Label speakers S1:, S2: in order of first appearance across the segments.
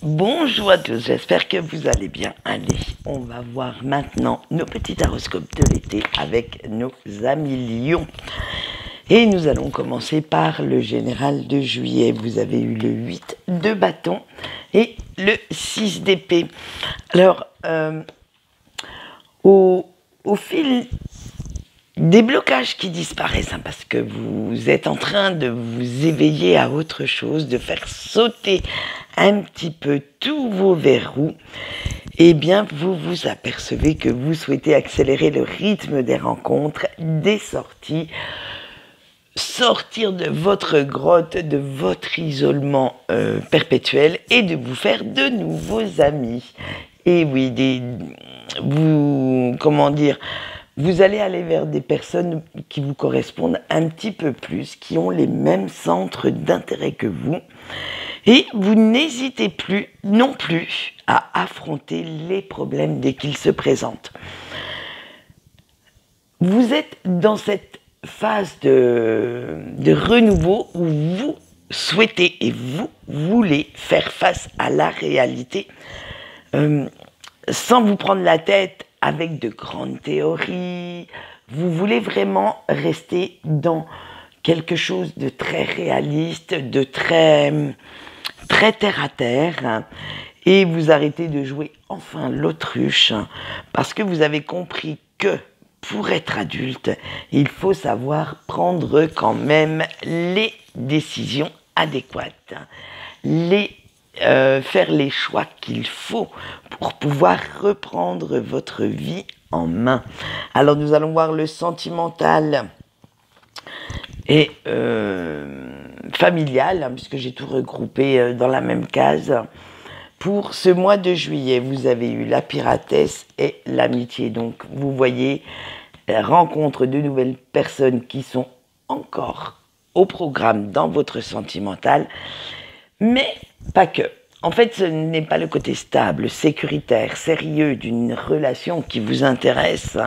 S1: Bonjour à tous, j'espère que vous allez bien. Allez, on va voir maintenant nos petits horoscopes de l'été avec nos amis lions. Et nous allons commencer par le général de juillet. Vous avez eu le 8 de bâton et le 6 d'épée. Alors, au fil des blocages qui disparaissent, parce que vous êtes en train de vous éveiller à autre chose, de faire sauter un petit peu tous vos verrous, eh bien vous vous apercevez que vous souhaitez accélérer le rythme des rencontres, des sorties, sortir de votre grotte, de votre isolement perpétuel et de vous faire de nouveaux amis. Et oui, vous allez aller vers des personnes qui vous correspondent un petit peu plus, qui ont les mêmes centres d'intérêt que vous. Et vous n'hésitez plus non plus à affronter les problèmes dès qu'ils se présentent. Vous êtes dans cette phase de renouveau où vous souhaitez et vous voulez faire face à la réalité sans vous prendre la tête avec de grandes théories. Vous voulez vraiment rester dans quelque chose de très réaliste, de très terre à terre, et vous arrêtez de jouer enfin l'autruche parce que vous avez compris que pour être adulte, il faut savoir prendre quand même les décisions adéquates, faire les choix qu'il faut pour pouvoir reprendre votre vie en main. Alors nous allons voir le sentimental et familial, puisque j'ai tout regroupé dans la même case. Pour ce mois de juillet, vous avez eu la piratesse et l'amitié. Donc vous voyez, rencontre de nouvelles personnes qui sont encore au programme dans votre sentimental, mais pas que. En fait, ce n'est pas le côté stable, sécuritaire, sérieux d'une relation qui vous intéresse,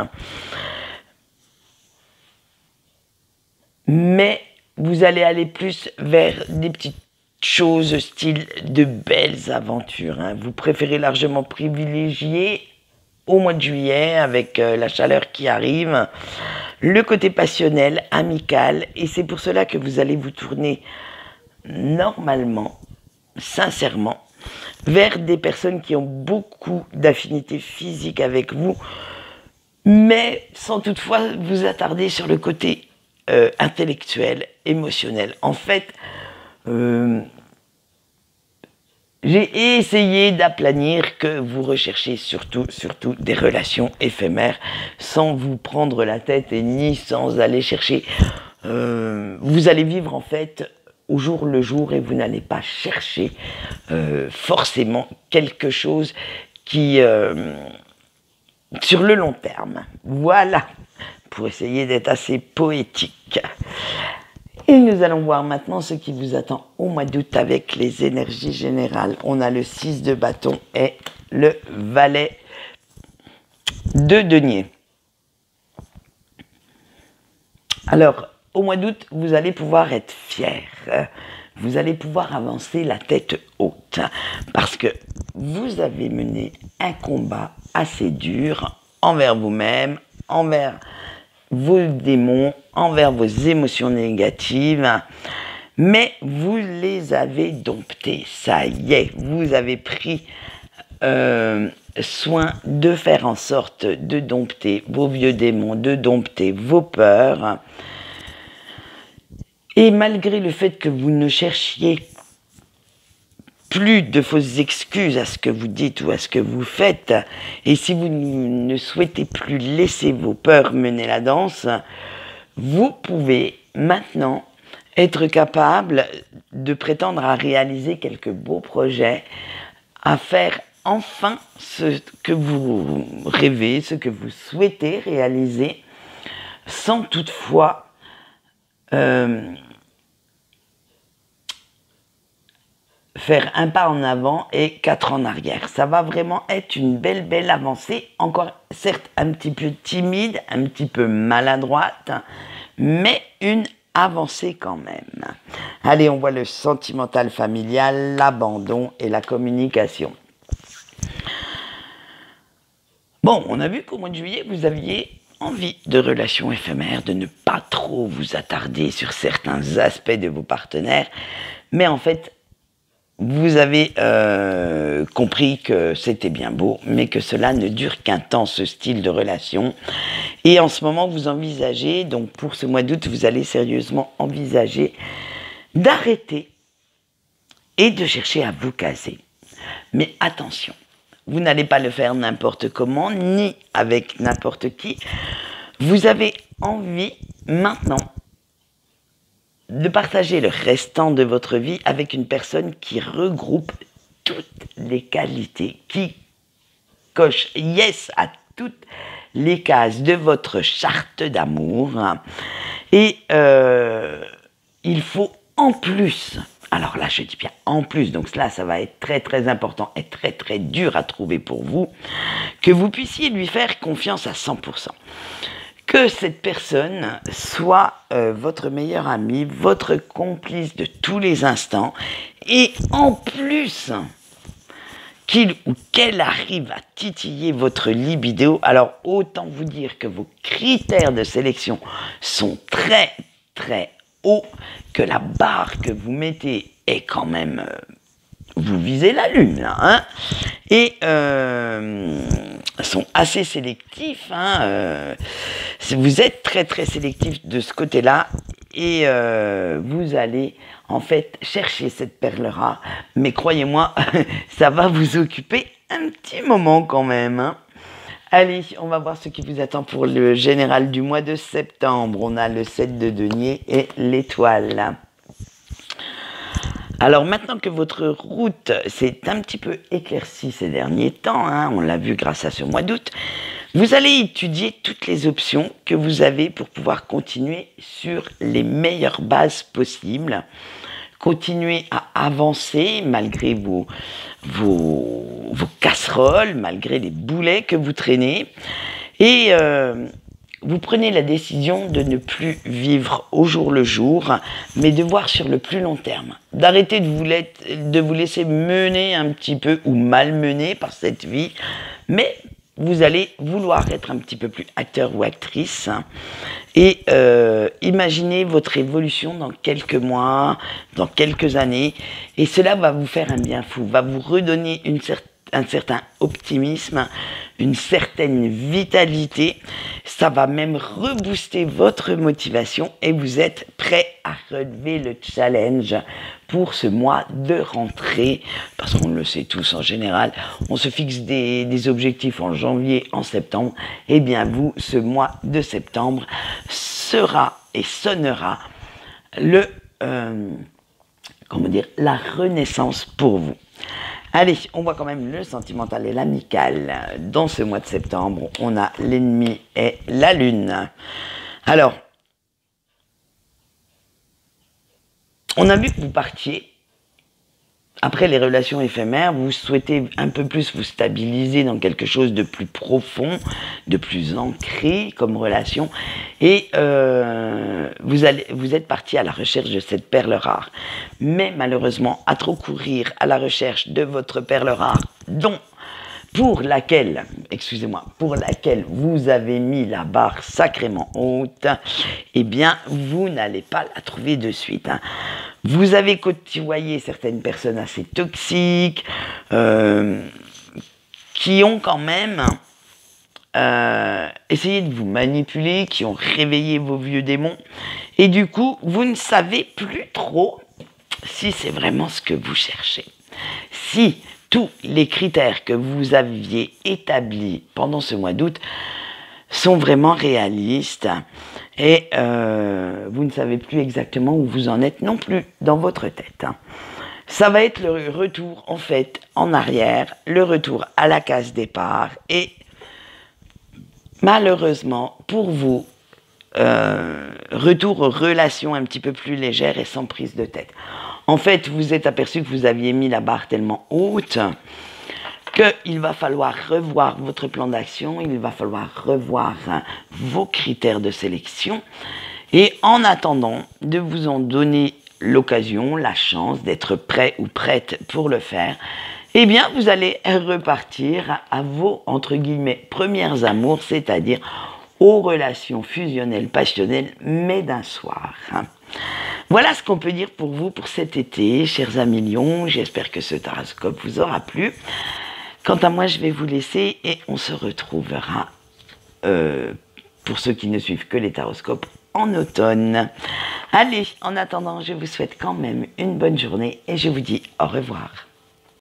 S1: mais vous allez aller plus vers des petites choses, style de belles aventures. Vous préférez largement privilégier au mois de juillet, avec la chaleur qui arrive, le côté passionnel, amical, et c'est pour cela que vous allez vous tourner normalement, sincèrement, vers des personnes qui ont beaucoup d'affinités physiques avec vous, mais sans toutefois vous attarder sur le côté intellectuel, émotionnel. En fait, j'ai essayé d'aplanir que vous recherchez surtout des relations éphémères, sans vous prendre la tête et ni sans aller chercher. Vous allez vivre en fait au jour le jour et vous n'allez pas chercher forcément quelque chose qui, sur le long terme, voilà, pour essayer d'être assez poétique. Et nous allons voir maintenant ce qui vous attend au mois d'août avec les énergies générales. On a le 6 de bâton et le valet de denier. Alors, au mois d'août, vous allez pouvoir être fier. Vous allez pouvoir avancer la tête haute parce que vous avez mené un combat assez dur envers vous-même, envers vos démons, envers vos émotions négatives, mais vous les avez domptées. Ça y est, vous avez pris soin de faire en sorte de dompter vos vieux démons, de dompter vos peurs. Et malgré le fait que vous ne cherchiez plus de fausses excuses à ce que vous dites ou à ce que vous faites, et si vous ne souhaitez plus laisser vos peurs mener la danse, vous pouvez maintenant être capable de prétendre à réaliser quelques beaux projets, à faire enfin ce que vous rêvez, ce que vous souhaitez réaliser, sans toutefois faire un pas en avant et 4 en arrière. Ça va vraiment être une belle avancée, encore certes un petit peu timide, un petit peu maladroite, mais une avancez quand même. Allez, on voit le sentimental familial, l'abandon et la communication. Bon, on a vu qu'au mois de juillet, vous aviez envie de relations éphémères, de ne pas trop vous attarder sur certains aspects de vos partenaires, mais en fait, vous avez compris que c'était bien beau, mais que cela ne dure qu'un temps, ce style de relation. Et en ce moment, vous envisagez, donc pour ce mois d'août, vous allez sérieusement envisager d'arrêter et de chercher à vous caser. Mais attention, vous n'allez pas le faire n'importe comment, ni avec n'importe qui. Vous avez envie maintenant de partager le restant de votre vie avec une personne qui regroupe toutes les qualités, qui coche yes à toutes les cases de votre charte d'amour. Et il faut en plus, alors là je dis bien en plus, donc là ça va être très très important et très très dur à trouver pour vous, que vous puissiez lui faire confiance à 100%. Que cette personne soit votre meilleur ami, votre complice de tous les instants, et en plus, qu'il ou qu'elle arrive à titiller votre libido. Alors autant vous dire que vos critères de sélection sont très très hauts, que la barre que vous mettez est quand même... vous visez la lune, là, hein, et sont assez sélectifs, hein, vous êtes très très sélectif de ce côté-là, et vous allez en fait chercher cette perle rare, mais croyez-moi, ça va vous occuper un petit moment quand même, hein. Allez, on va voir ce qui vous attend pour le général du mois de septembre. On a le 7 de denier et l'étoile. Alors maintenant que votre route s'est un petit peu éclaircie ces derniers temps, hein, on l'a vu grâce à ce mois d'août, vous allez étudier toutes les options que vous avez pour pouvoir continuer sur les meilleures bases possibles, continuer à avancer malgré vos casseroles, malgré les boulets que vous traînez, et vous prenez la décision de ne plus vivre au jour le jour, mais de voir sur le plus long terme. D'arrêter de vous laisser mener un petit peu ou malmener par cette vie, mais vous allez vouloir être un petit peu plus acteur ou actrice et imaginer votre évolution dans quelques mois, dans quelques années, et cela va vous faire un bien fou, va vous redonner un certain optimisme, une certaine vitalité, ça va même rebooster votre motivation et vous êtes prêt à relever le challenge pour ce mois de rentrée, parce qu'on le sait tous en général, on se fixe des objectifs en janvier, en septembre, et bien vous, ce mois de septembre sera et sonnera la renaissance pour vous. Allez, on voit quand même le sentimental et l'amical. Dans ce mois de septembre, on a l'ennemi et la lune. Alors, on a vu que vous partiez, après les relations éphémères, vous souhaitez un peu plus vous stabiliser dans quelque chose de plus profond, de plus ancré comme relation, et vous êtes parti à la recherche de cette perle rare. Mais malheureusement, à trop courir à la recherche de votre perle rare, pour laquelle vous avez mis la barre sacrément haute, eh bien, vous n'allez pas la trouver de suite, hein. Vous avez côtoyé certaines personnes assez toxiques, qui ont quand même essayé de vous manipuler, qui ont réveillé vos vieux démons, et du coup, vous ne savez plus trop si c'est vraiment ce que vous cherchez. Si tous les critères que vous aviez établis pendant ce mois d'août sont vraiment réalistes, et vous ne savez plus exactement où vous en êtes non plus dans votre tête, hein. Ça va être le retour en fait en arrière, le retour à la case départ, et malheureusement pour vous, retour aux relations un petit peu plus légères et sans prise de tête. En fait, vous êtes aperçu que vous aviez mis la barre tellement haute qu'il va falloir revoir votre plan d'action, il va falloir revoir vos critères de sélection, Et en attendant de vous en donner l'occasion, la chance d'être prêt ou prête pour le faire, eh bien, vous allez repartir à vos, entre guillemets, premières amours, c'est-à-dire aux relations fusionnelles, passionnelles, mais d'un soir. Voilà ce qu'on peut dire pour vous pour cet été, chers amis Lions. J'espère que ce taroscope vous aura plu. Quant à moi, je vais vous laisser et on se retrouvera, pour ceux qui ne suivent que les taroscopes, en automne. Allez, en attendant, je vous souhaite quand même une bonne journée et je vous dis au revoir.